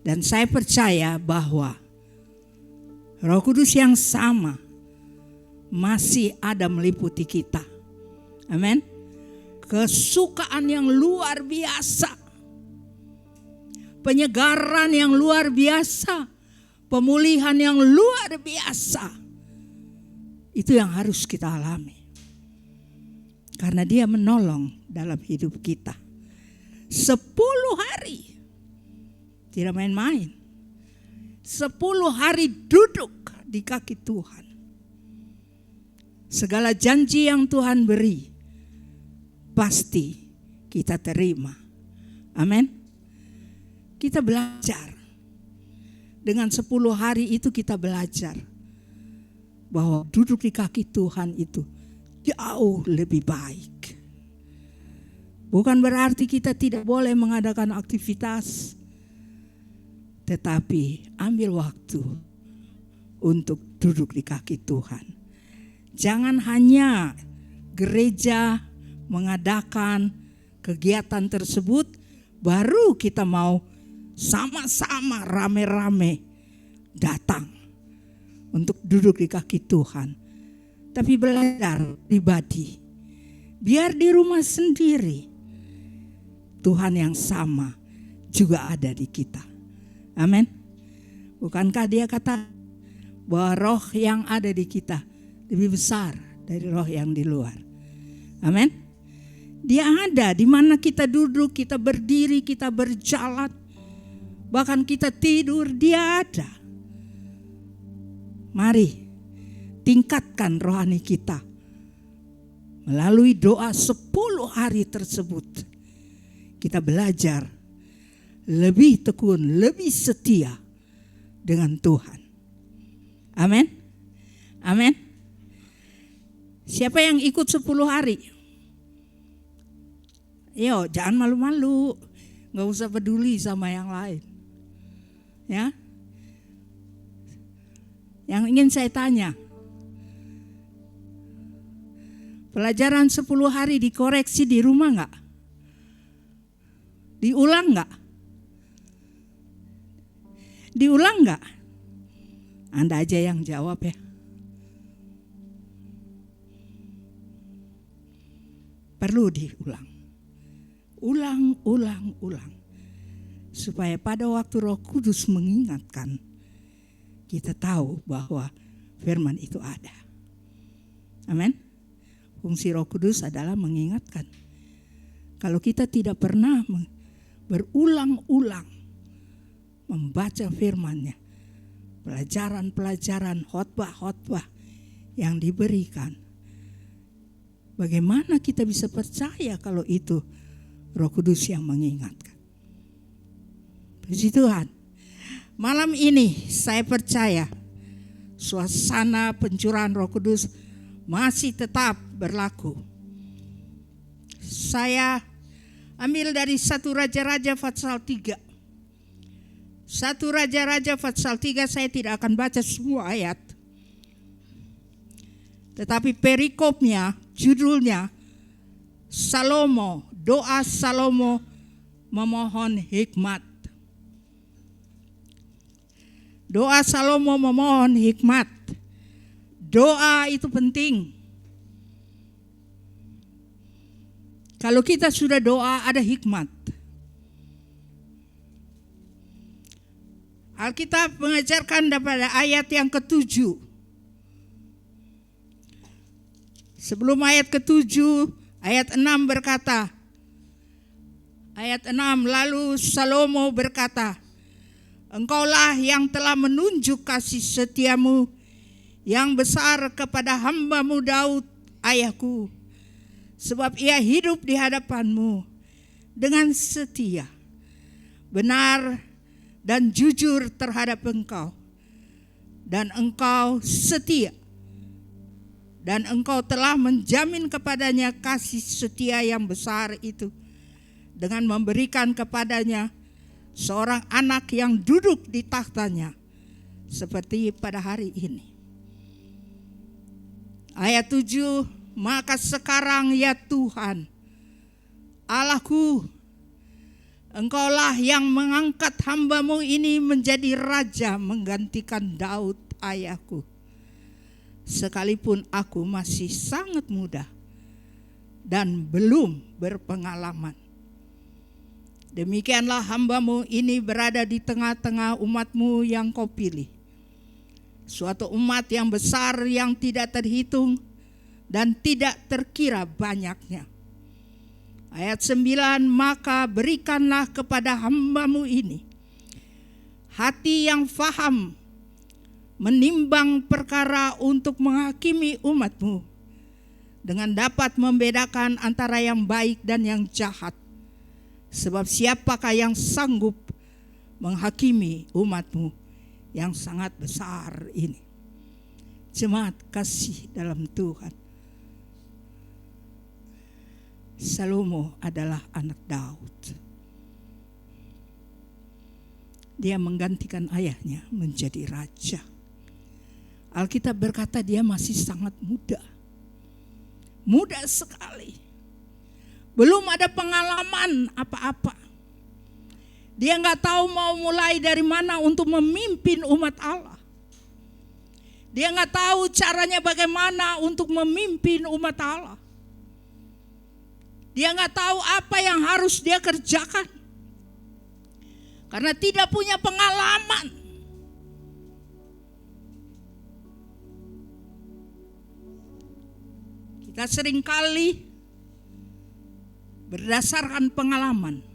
Dan saya percaya bahwa Roh Kudus yang sama masih ada meliputi kita. Amin. Kesukaan yang luar biasa, penyegaran yang luar biasa, pemulihan yang luar biasa, itu yang harus kita alami. Karena Dia menolong dalam hidup kita. 10 hari, tidak main-main. 10 hari duduk di kaki Tuhan. Segala janji yang Tuhan beri, pasti kita terima. Amin. Kita belajar. Dengan 10 hari itu kita belajar bahwa duduk di kaki Tuhan itu jauh lebih baik. Bukan berarti kita tidak boleh mengadakan aktivitas, tetapi ambil waktu untuk duduk di kaki Tuhan. Jangan hanya gereja mengadakan kegiatan tersebut, baru kita mau sama-sama rame-rame datang untuk duduk di kaki Tuhan. Tapi belajar pribadi, biar di rumah sendiri Tuhan yang sama juga ada di kita. Amin. Bukankah Dia kata bahwa roh yang ada di kita lebih besar dari roh yang di luar. Amin. Dia ada di mana kita duduk, kita berdiri, kita berjalan, bahkan kita tidur, Dia ada. Mari tingkatkan rohani kita melalui doa 10 hari tersebut. Kita belajar lebih tekun, lebih setia dengan Tuhan. Amin. Amin. Siapa yang ikut 10 hari? Yo, jangan malu-malu. Gak usah peduli sama yang lain. Ya. Yang ingin saya tanya, pelajaran 10 hari dikoreksi di rumah gak? Diulang gak? Diulang gak? Anda aja yang jawab ya. Perlu diulang. Ulang. Supaya pada waktu Roh Kudus mengingatkan, kita tahu bahwa firman itu ada. Amin. Fungsi Roh Kudus adalah mengingatkan. Kalau kita tidak pernah berulang-ulang membaca firman-Nya, pelajaran-pelajaran, khotbah-khotbah yang diberikan, bagaimana kita bisa percaya kalau itu Roh Kudus yang mengingatkan? Puji Tuhan. Malam ini saya percaya suasana pencurahan Roh Kudus masih tetap berlaku. Saya ambil dari 1 Raja-Raja pasal 3. 1 Raja-Raja pasal 3, saya tidak akan baca semua ayat. Tetapi perikopnya, judulnya Salomo, doa Salomo memohon hikmat. Doa Salomo memohon hikmat. Doa itu penting. Kalau kita sudah doa, ada hikmat. Alkitab mengajarkan pada ayat yang ke-7. Sebelum ayat ke-7, ayat 6 berkata, ayat 6, lalu Salomo berkata, Engkaulah yang telah menunjuk kasih setiamu yang besar kepada hamba-Mu Daud, ayahku. Sebab ia hidup di hadapan-Mu dengan setia, benar dan jujur terhadap Engkau. Dan Engkau setia. Dan Engkau telah menjamin kepadanya kasih setia yang besar itu, dengan memberikan kepadanya seorang anak yang duduk di tahtanya, seperti pada hari ini. Ayat 7, maka sekarang ya Tuhan, Allahku, Engkaulah yang mengangkat hamba-Mu ini menjadi raja menggantikan Daud ayahku. Sekalipun aku masih sangat muda dan belum berpengalaman. Demikianlah hamba-Mu ini berada di tengah-tengah umat-Mu yang Kau pilih. Suatu umat yang besar yang tidak terhitung dan tidak terkira banyaknya. Ayat 9, maka berikanlah kepada hamba-Mu ini hati yang faham menimbang perkara untuk menghakimi umat-Mu dengan dapat membedakan antara yang baik dan yang jahat. Sebab siapakah yang sanggup menghakimi umat-Mu yang sangat besar ini. Jemaat kasih dalam Tuhan, Salomo adalah anak Daud. Dia menggantikan ayahnya menjadi raja. Alkitab berkata dia masih sangat muda. Muda sekali. Belum ada pengalaman apa-apa. Dia nggak tahu mau mulai dari mana untuk memimpin umat Allah. Dia nggak tahu caranya bagaimana untuk memimpin umat Allah. Dia nggak tahu apa yang harus dia kerjakan. Karena tidak punya pengalaman. Kita seringkali berdasarkan pengalaman.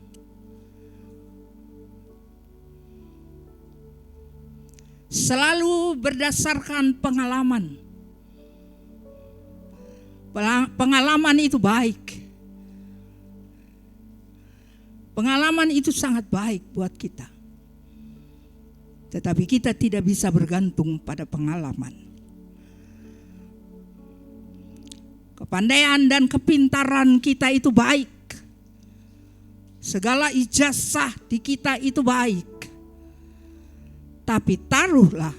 Selalu berdasarkan pengalaman. Pengalaman itu baik. Pengalaman itu sangat baik buat kita. Tetapi kita tidak bisa bergantung pada pengalaman. Kepandaian dan kepintaran kita itu baik. Segala ijazah di kita itu baik. Tapi taruhlah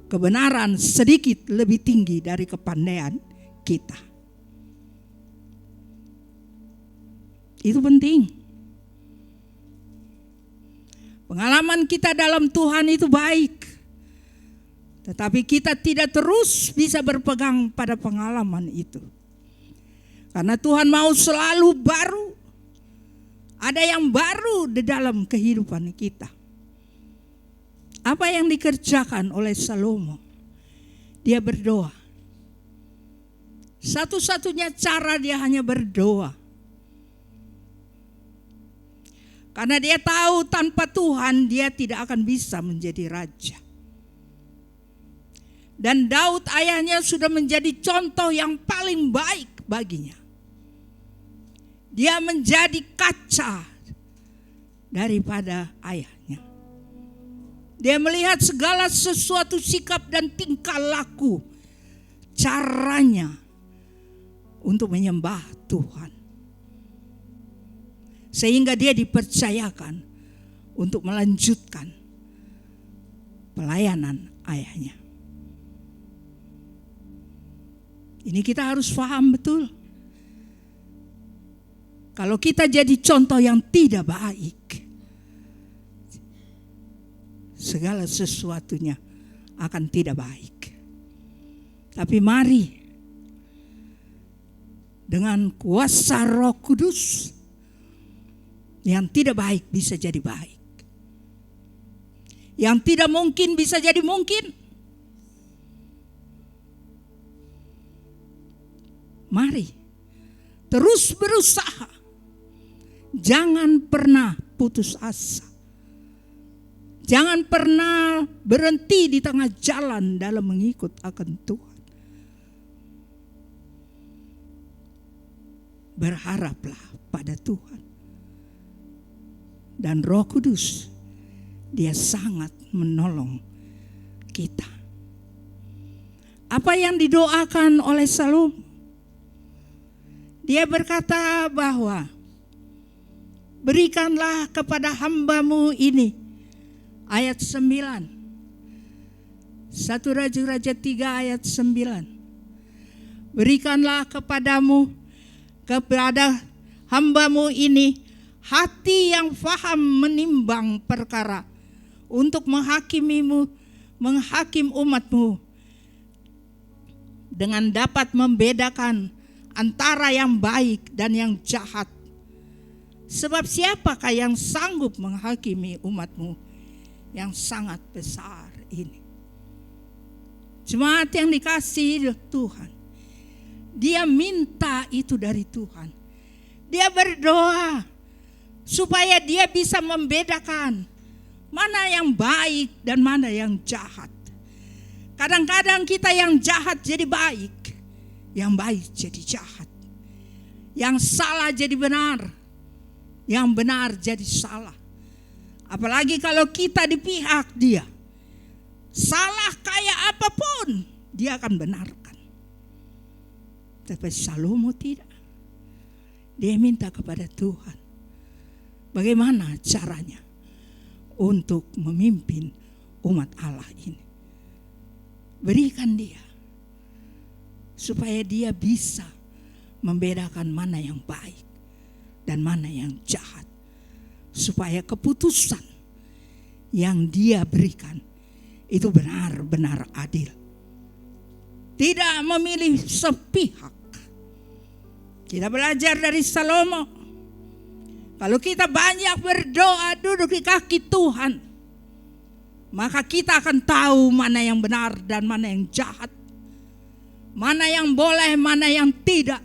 kebenaran sedikit lebih tinggi dari kepandaian kita. Itu penting. Pengalaman kita dalam Tuhan itu baik. Tetapi kita tidak terus bisa berpegang pada pengalaman itu. Karena Tuhan mau selalu baru. Ada yang baru di dalam kehidupan kita. Apa yang dikerjakan oleh Salomo? Dia berdoa. Satu-satunya cara dia hanya berdoa. Karena dia tahu tanpa Tuhan dia tidak akan bisa menjadi raja. Dan Daud ayahnya sudah menjadi contoh yang paling baik baginya. Dia menjadi kaca daripada ayahnya. Dia melihat segala sesuatu sikap dan tingkah laku. Caranya untuk menyembah Tuhan. Sehingga dia dipercayakan untuk melanjutkan pelayanan ayahnya. Ini kita harus paham betul. Kalau kita jadi contoh yang tidak baik, segala sesuatunya akan tidak baik. Tapi mari dengan kuasa Roh Kudus, yang tidak baik bisa jadi baik. Yang tidak mungkin bisa jadi mungkin. Mari terus berusaha. Jangan pernah putus asa. Jangan pernah berhenti di tengah jalan dalam mengikut akan Tuhan. Berharaplah pada Tuhan. Dan Roh Kudus, dia sangat menolong kita. Apa yang didoakan oleh Salomo? Dia berkata bahwa berikanlah kepada hamba-Mu ini. Ayat 9. 1 Raja-Raja 3 ayat 9. Berikanlah kepada hamba-Mu ini hati yang faham menimbang perkara, untuk menghakim umatmu, dengan dapat membedakan antara yang baik dan yang jahat. Sebab siapakah yang sanggup menghakimi umatmu yang sangat besar ini? Jemaat yang dikasihi Tuhan, dia minta itu dari Tuhan. Dia berdoa supaya dia bisa membedakan mana yang baik dan mana yang jahat. Kadang-kadang kita yang jahat jadi baik, yang baik jadi jahat, yang salah jadi benar, yang benar jadi salah. Apalagi kalau kita di pihak dia, salah kayak apapun dia akan benarkan. Tapi Salomo tidak. Dia minta kepada Tuhan, bagaimana caranya untuk memimpin umat Allah ini. Berikan dia, supaya dia bisa membedakan mana yang baik dan mana yang jahat. Supaya keputusan yang dia berikan itu benar-benar adil. Tidak memilih sepihak. Kita belajar dari Salomo. Kalau kita banyak berdoa duduk di kaki Tuhan, maka kita akan tahu mana yang benar dan mana yang jahat. Mana yang boleh, mana yang tidak.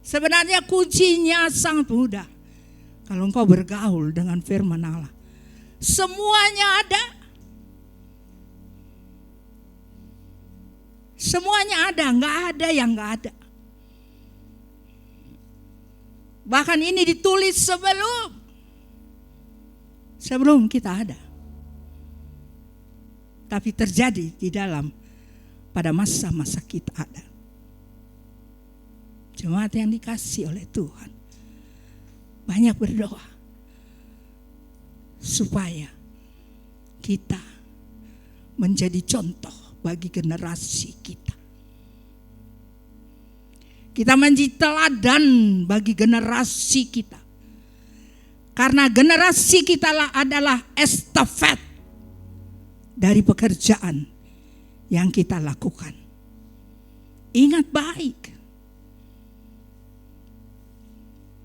Sebenarnya kuncinya sangat mudah. Kalau engkau bergaul dengan firman Allah, semuanya ada. Semuanya ada, nggak ada yang nggak ada. Bahkan ini ditulis sebelum kita ada. Tapi terjadi di dalam pada masa-masa kita ada. Jemaat yang dikasihi oleh Tuhan, banyak berdoa supaya kita menjadi contoh bagi generasi kita. Kita menjadi teladan bagi generasi kita. Karena generasi kita adalah estafet dari pekerjaan yang kita lakukan. Ingat baik.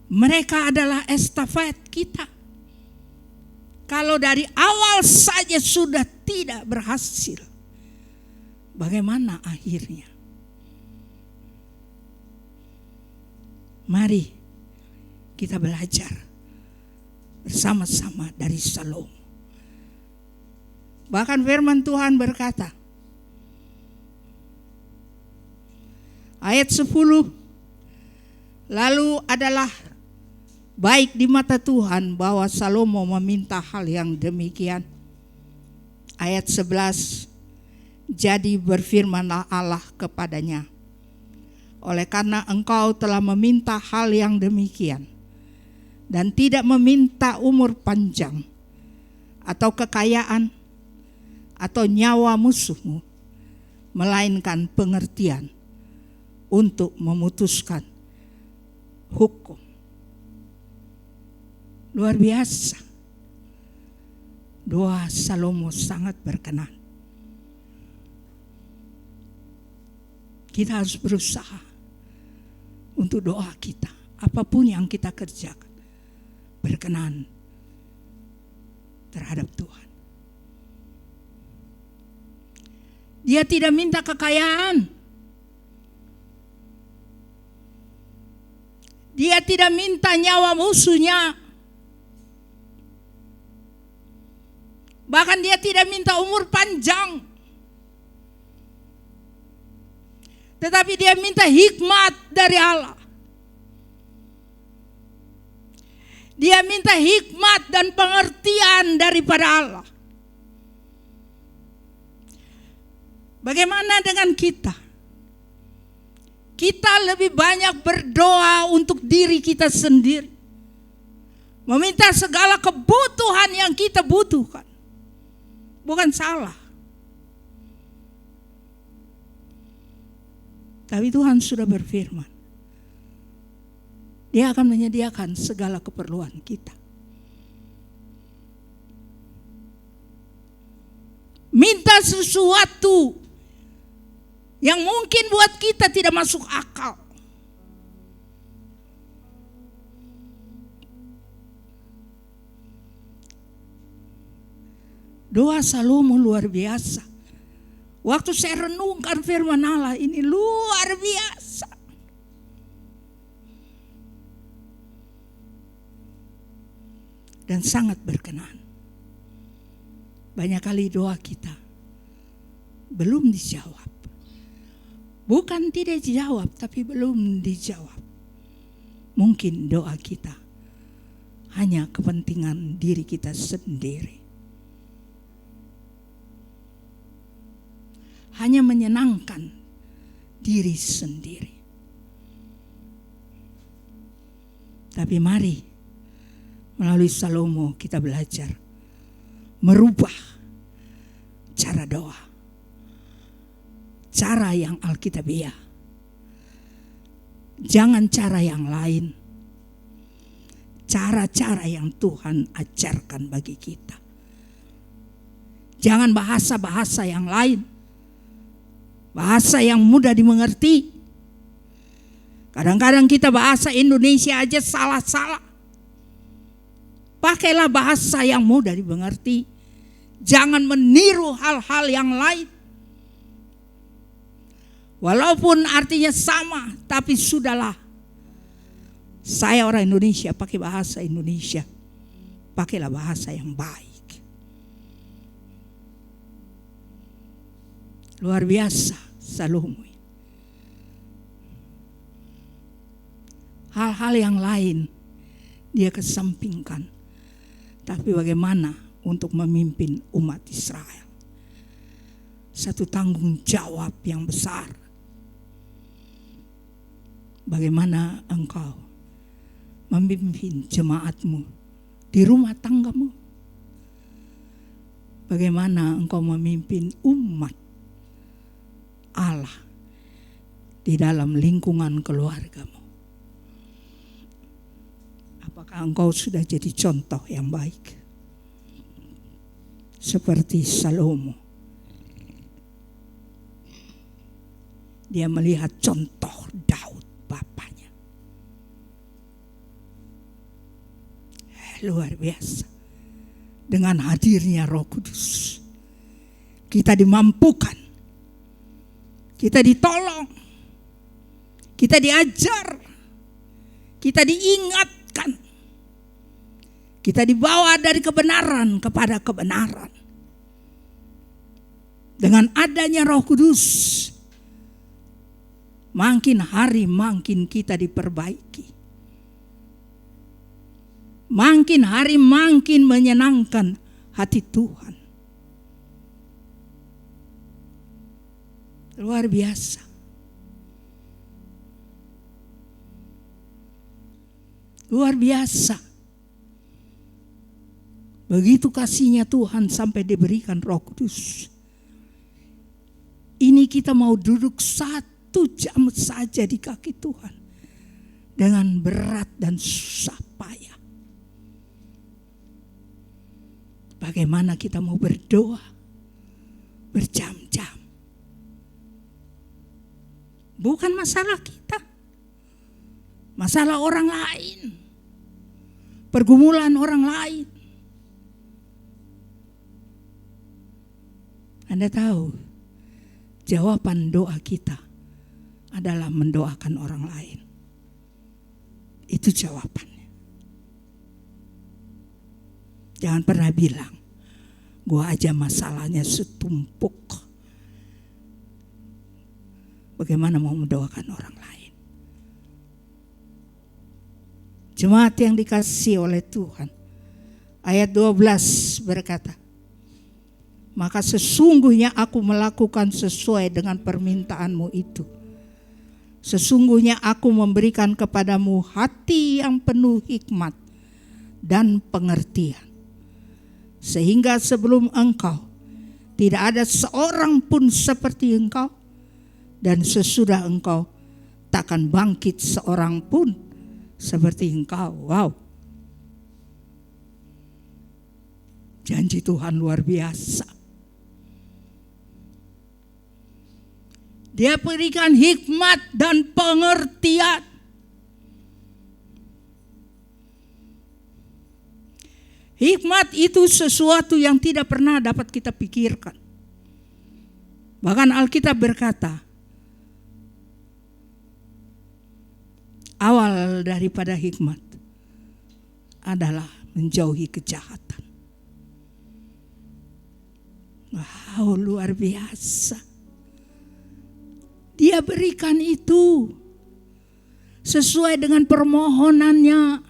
Mereka adalah estafet kita. Kalau dari awal saja sudah tidak berhasil, bagaimana akhirnya? Mari kita belajar bersama-sama dari Salomo. Bahkan firman Tuhan berkata, ayat 10, lalu adalah baik di mata Tuhan bahwa Salomo meminta hal yang demikian. Ayat 11, jadi berfirmanlah Allah kepadanya, oleh karena engkau telah meminta hal yang demikian, dan tidak meminta umur panjang, atau kekayaan, atau nyawa musuhmu, melainkan pengertian untuk memutuskan hukum. Luar biasa. Doa Salomo sangat berkenan. Kita harus berusaha untuk doa kita, apapun yang kita kerjakan, berkenan terhadap Tuhan. Dia tidak minta kekayaan. Dia tidak minta nyawa musuhnya. Bahkan dia tidak minta umur panjang. Tetapi dia minta hikmat dari Allah. Dia minta hikmat dan pengertian daripada Allah. Bagaimana dengan kita? Kita lebih banyak berdoa untuk diri kita sendiri. Meminta segala kebutuhan yang kita butuhkan. Bukan salah. Tapi Tuhan sudah berfirman, Dia akan menyediakan segala keperluan kita. Minta sesuatu yang mungkin buat kita tidak masuk akal. Doa Salomo luar biasa. Waktu saya renungkan firman Allah ini luar biasa. Dan sangat berkenan. Banyak kali doa kita belum dijawab. Bukan tidak dijawab, tapi belum dijawab. Mungkin doa kita hanya kepentingan diri kita sendiri. Hanya menyenangkan diri sendiri. Tapi mari melalui Salomo kita belajar merubah cara doa. Cara yang Alkitabiah. Jangan cara yang lain. Cara-cara yang Tuhan ajarkan bagi kita. Jangan bahasa-bahasa yang lain. Bahasa yang mudah dimengerti. Kadang-kadang kita bahasa Indonesia aja salah-salah. Pakailah bahasa yang mudah dimengerti. Jangan meniru hal-hal yang lain. Walaupun artinya sama, tapi sudahlah. Saya orang Indonesia, pakai bahasa Indonesia. Pakailah bahasa yang baik. Luar biasa Salomo. Hal-hal yang lain dia kesampingkan. Tapi bagaimana untuk memimpin umat Israel? Satu tanggung jawab yang besar. Bagaimana engkau memimpin jemaatmu di rumah tanggamu? Bagaimana engkau memimpin umat Allah di dalam lingkungan keluargamu? Apakah engkau sudah jadi contoh yang baik? Seperti Salomo. Dia melihat contoh Daud bapaknya. Luar biasa. Dengan hadirnya Roh Kudus, kita dimampukan. Kita ditolong. Kita diajar. Kita diingatkan. Kita dibawa dari kebenaran kepada kebenaran. Dengan adanya Roh Kudus, makin hari makin kita diperbaiki. Makin hari makin menyenangkan hati Tuhan. Luar biasa. Luar biasa. Begitu kasihnya Tuhan sampai diberikan Roh Kudus. Ini kita mau duduk 1 jam saja di kaki Tuhan. Dengan berat dan susah payah. Bagaimana kita mau berdoa berjam-jam. Bukan masalah kita. Masalah orang lain. Pergumulan orang lain. Anda tahu, jawaban doa kita adalah mendoakan orang lain. Itu jawabannya. Jangan pernah bilang, gua aja masalahnya setumpuk. Bagaimana mau mendoakan orang lain? Jemaat yang dikasihi oleh Tuhan. Ayat 12 berkata, maka sesungguhnya aku melakukan sesuai dengan permintaanmu itu. Sesungguhnya aku memberikan kepadamu hati yang penuh hikmat dan pengertian. Sehingga sebelum engkau tidak ada seorang pun seperti engkau. Dan sesudah engkau takkan bangkit seorang pun seperti engkau. Wow. Janji Tuhan luar biasa. Dia berikan hikmat dan pengertian. Hikmat itu sesuatu yang tidak pernah dapat kita pikirkan. Bahkan Alkitab berkata, awal daripada hikmat adalah menjauhi kejahatan. Wow, luar biasa. Dia berikan itu sesuai dengan permohonannya.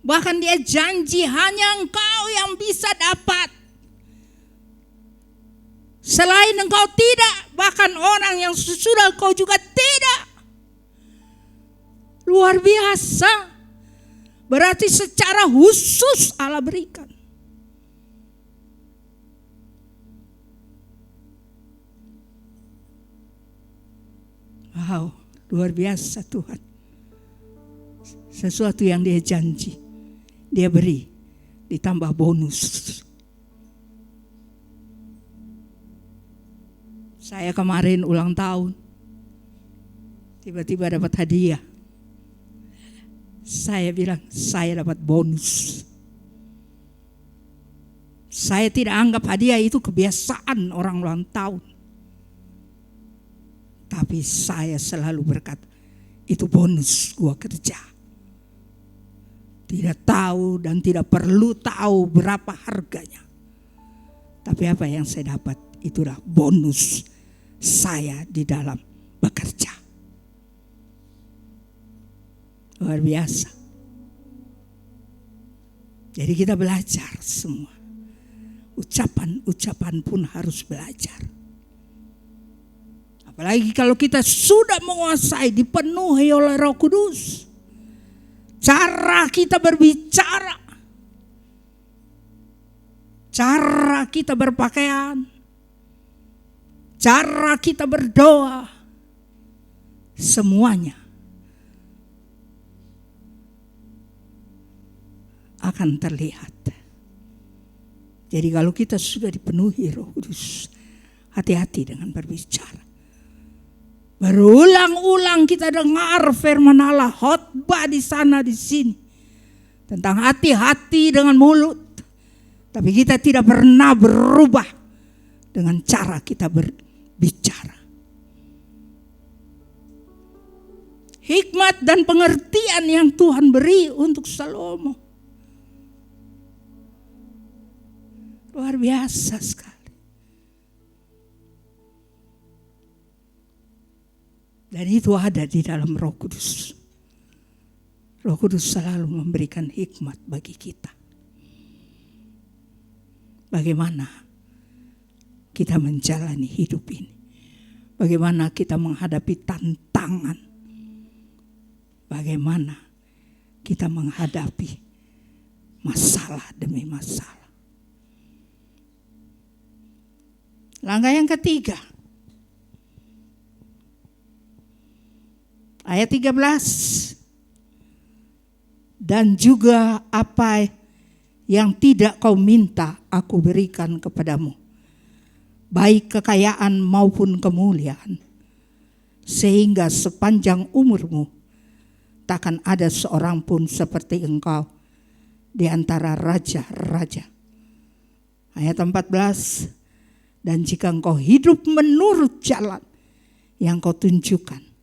Bahkan dia janji hanya engkau yang bisa dapat. Selain engkau tidak, bahkan orang yang sesudah engkau juga tidak. Luar biasa. Berarti secara khusus Allah berikan. Wow, luar biasa Tuhan. Sesuatu yang dia janji, dia beri, ditambah bonus. Saya kemarin ulang tahun, tiba-tiba dapat hadiah. Saya bilang, saya dapat bonus. Saya tidak anggap hadiah itu kebiasaan orang ulang tahun. Tapi saya selalu berkata, itu bonus gua kerja. Tidak tahu dan tidak perlu tahu berapa harganya. Tapi apa yang saya dapat, itulah bonus saya di dalam bekerja. Luar biasa. Jadi kita belajar semua. Ucapan-ucapan pun harus belajar. Apalagi kalau kita sudah menguasai, dipenuhi oleh Roh Kudus. Cara kita berbicara, cara kita berpakaian, cara kita berdoa, semuanya akan terlihat. Jadi kalau kita sudah dipenuhi Roh Kudus, hati-hati dengan berbicara. Berulang-ulang kita dengar firman Allah, khotbah di sana di sini tentang hati-hati dengan mulut, tapi kita tidak pernah berubah dengan cara kita berbicara. Hikmat dan pengertian yang Tuhan beri untuk Salomo luar biasa sekali. Dan itu ada di dalam Roh Kudus. Roh Kudus selalu memberikan hikmat bagi kita. Bagaimana kita menjalani hidup ini. Bagaimana kita menghadapi tantangan. Bagaimana kita menghadapi masalah demi masalah. Langkah yang ketiga. Ayat 13. Dan juga apa yang tidak kau minta aku berikan kepadamu, baik kekayaan maupun kemuliaan, sehingga sepanjang umurmu takkan ada seorang pun seperti engkau di antara raja-raja. Ayat 14. Dan jika engkau hidup menurut jalan yang kau tunjukkan,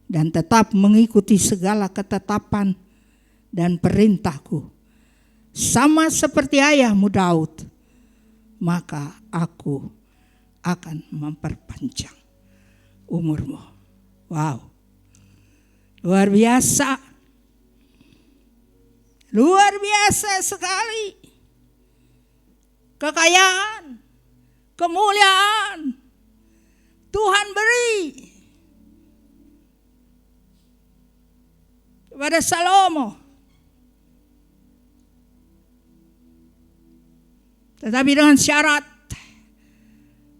dan tetap mengikuti segala ketetapan dan perintahku, sama seperti ayahmu Daud, maka aku akan memperpanjang umurmu. Wow, luar biasa, luar biasa sekali. Kekayaan, kemuliaan Tuhan beri kepada Salomo. Tetapi dengan syarat,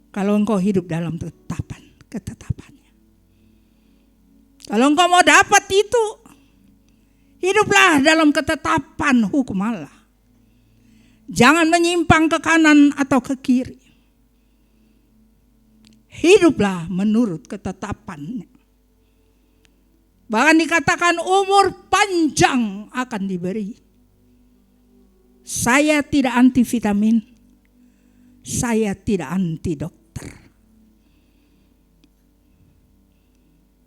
kalau engkau hidup dalam ketetapannya. Kalau engkau mau dapat itu, hiduplah dalam ketetapan hukum Allah. Jangan menyimpang ke kanan atau ke kiri. Hiduplah menurut ketetapannya. Bahkan dikatakan umur panjang akan diberi. Saya tidak anti vitamin. Saya tidak anti dokter.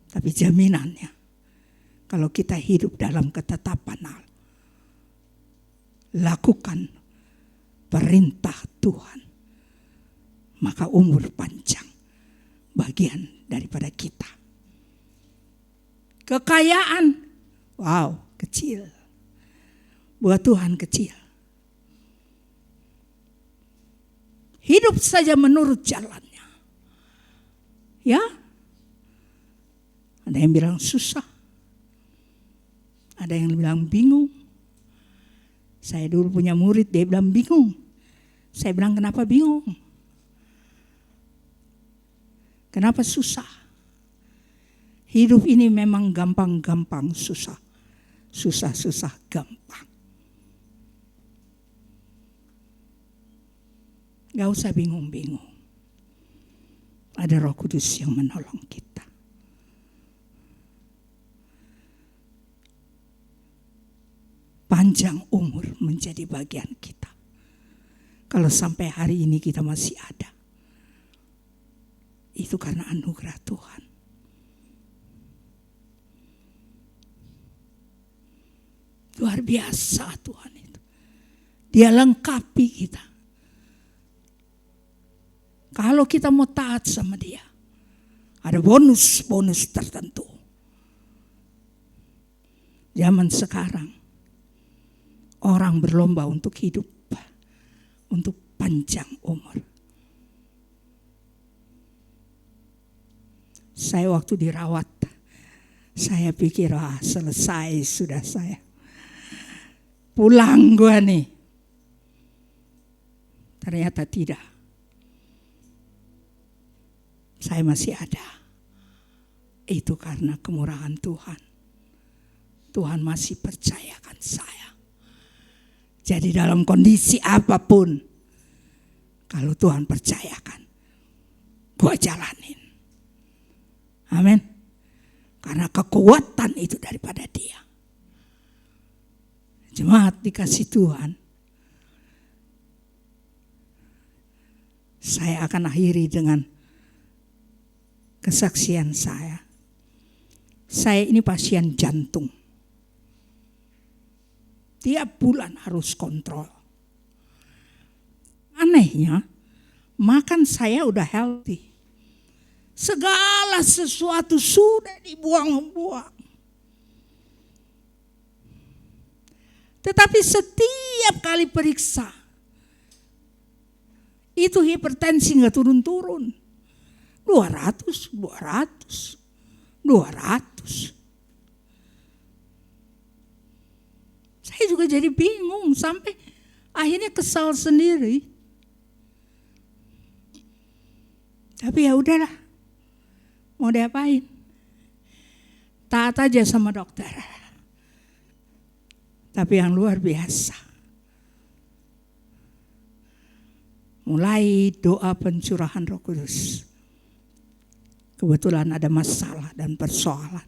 Tapi jaminannya, kalau kita hidup dalam ketetapan Allah, lakukan perintah Tuhan, maka umur panjang bagian daripada kita. Kekayaan, wow, kecil. Buat Tuhan kecil. Hidup saja menurut jalannya. Ya. Ada yang bilang susah. Ada yang bilang bingung. Saya dulu punya murid, dia bilang bingung. Saya bilang kenapa bingung? Kenapa susah? Hidup ini memang gampang-gampang susah. Susah-susah gampang. Gak usah bingung-bingung. Ada Roh Kudus yang menolong kita. Panjang umur menjadi bagian kita. Kalau sampai hari ini kita masih ada, itu karena anugerah Tuhan. Luar biasa Tuhan itu. Dia lengkapi kita. Kalau kita mau taat sama dia, ada bonus-bonus tertentu. Zaman sekarang, orang berlomba untuk hidup, untuk panjang umur. Saya waktu dirawat, saya pikir selesai sudah saya. Pulang gue nih. Ternyata tidak. Saya masih ada. Itu karena kemurahan Tuhan. Tuhan masih percayakan saya. Jadi dalam kondisi apapun, kalau Tuhan percayakan, gue jalanin. Amin. Karena kekuatan itu daripada Dia. Jemaat dikasih Tuhan. Saya akan akhiri dengan kesaksian saya. Saya ini pasien jantung. Tiap bulan harus kontrol. Anehnya, makan saya udah healthy. Segala sesuatu sudah dibuang-buang. Tetapi setiap kali periksa, itu hipertensi gak turun-turun. 200. Saya juga jadi bingung sampai akhirnya kesal sendiri. Tapi ya udahlah, mau diapain? Taat aja sama dokter. Tapi yang luar biasa, mulai doa pencurahan Roh Kudus. Kebetulan ada masalah dan persoalan.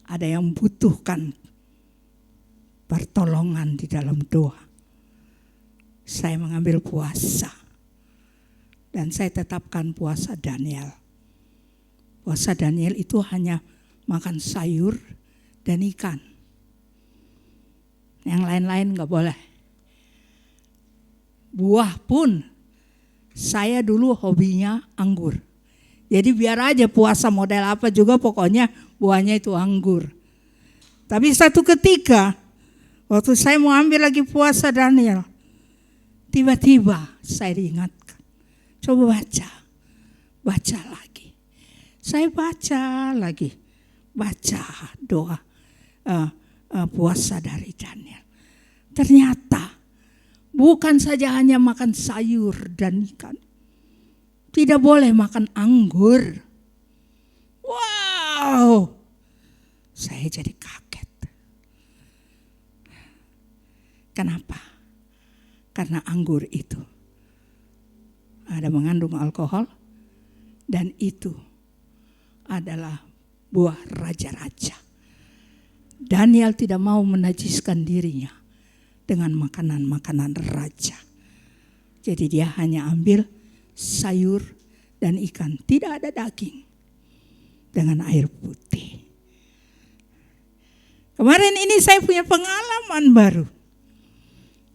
Ada yang butuhkan pertolongan di dalam doa. Saya mengambil puasa. Dan saya tetapkan puasa Daniel. Puasa Daniel itu hanya makan sayur dan ikan. Yang lain-lain gak boleh. Buah pun, saya dulu hobinya anggur. Jadi biar aja puasa model apa juga pokoknya buahnya itu anggur. Tapi satu ketika, waktu saya mau ambil lagi puasa Daniel, tiba-tiba saya diingatkan. Coba baca lagi. Saya baca lagi, baca doa puasa dari Daniel. Ternyata bukan saja hanya makan sayur dan ikan. Tidak boleh makan anggur. Wow, Saya jadi kaget. Kenapa? Karena anggur itu ada mengandung alkohol dan itu adalah buah raja-raja. Daniel tidak mau menajiskan dirinya dengan makanan-makanan raja. Jadi dia hanya ambil sayur dan ikan, tidak ada daging, dengan air putih. Kemarin ini saya punya pengalaman baru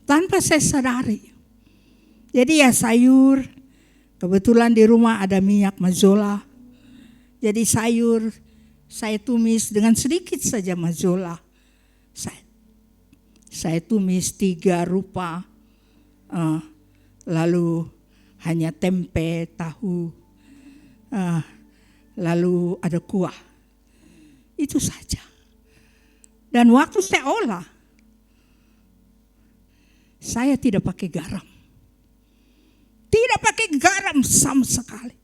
tanpa saya sadari. Jadi ya sayur, kebetulan di rumah ada minyak mazola. Jadi sayur saya tumis dengan sedikit saja mazola. Saya tumis 3 rupa, lalu hanya tempe, tahu, lalu ada kuah. Itu saja. Dan waktu saya olah, saya tidak pakai garam. Tidak pakai garam sama sekali.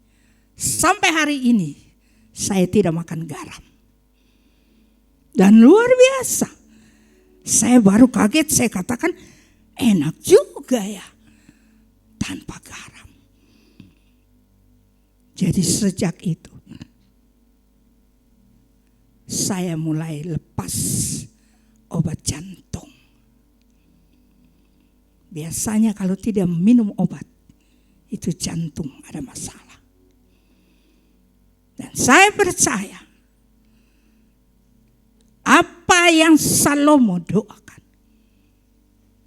Sampai hari ini saya tidak makan garam. Dan luar biasa. Saya baru kaget, saya katakan enak juga ya tanpa garam. Jadi sejak itu saya mulai lepas obat jantung. Biasanya kalau tidak minum obat, itu jantung ada masalah. Dan saya percaya apa yang Salomo doakan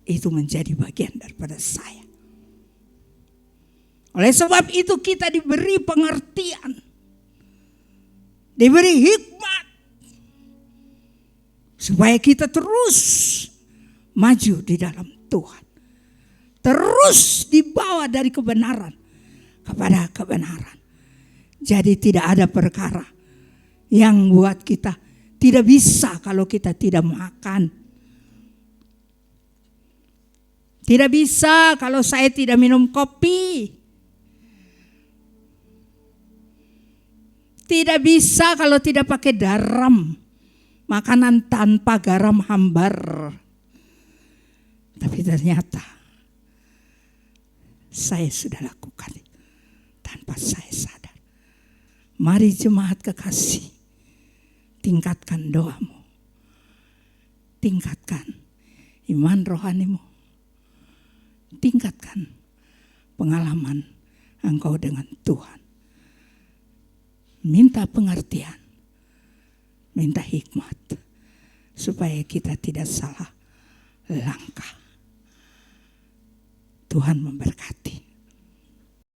itu menjadi bagian daripada saya. Oleh sebab itu kita diberi pengertian, diberi hikmat, supaya kita terus maju di dalam Tuhan. Terus dibawa dari kebenaran kepada kebenaran. Jadi tidak ada perkara yang buat kita tidak bisa kalau kita tidak makan. Tidak bisa kalau saya tidak minum kopi. Tidak bisa kalau tidak pakai garam. Makanan tanpa garam hambar. Tapi ternyata saya sudah lakukan tanpa saya sadar. Mari jemaat kekasih, tingkatkan doamu. Tingkatkan iman rohanimu. Tingkatkan pengalaman engkau dengan Tuhan. Minta pengertian. Minta hikmat. Supaya kita tidak salah langkah. Tuhan memberkati.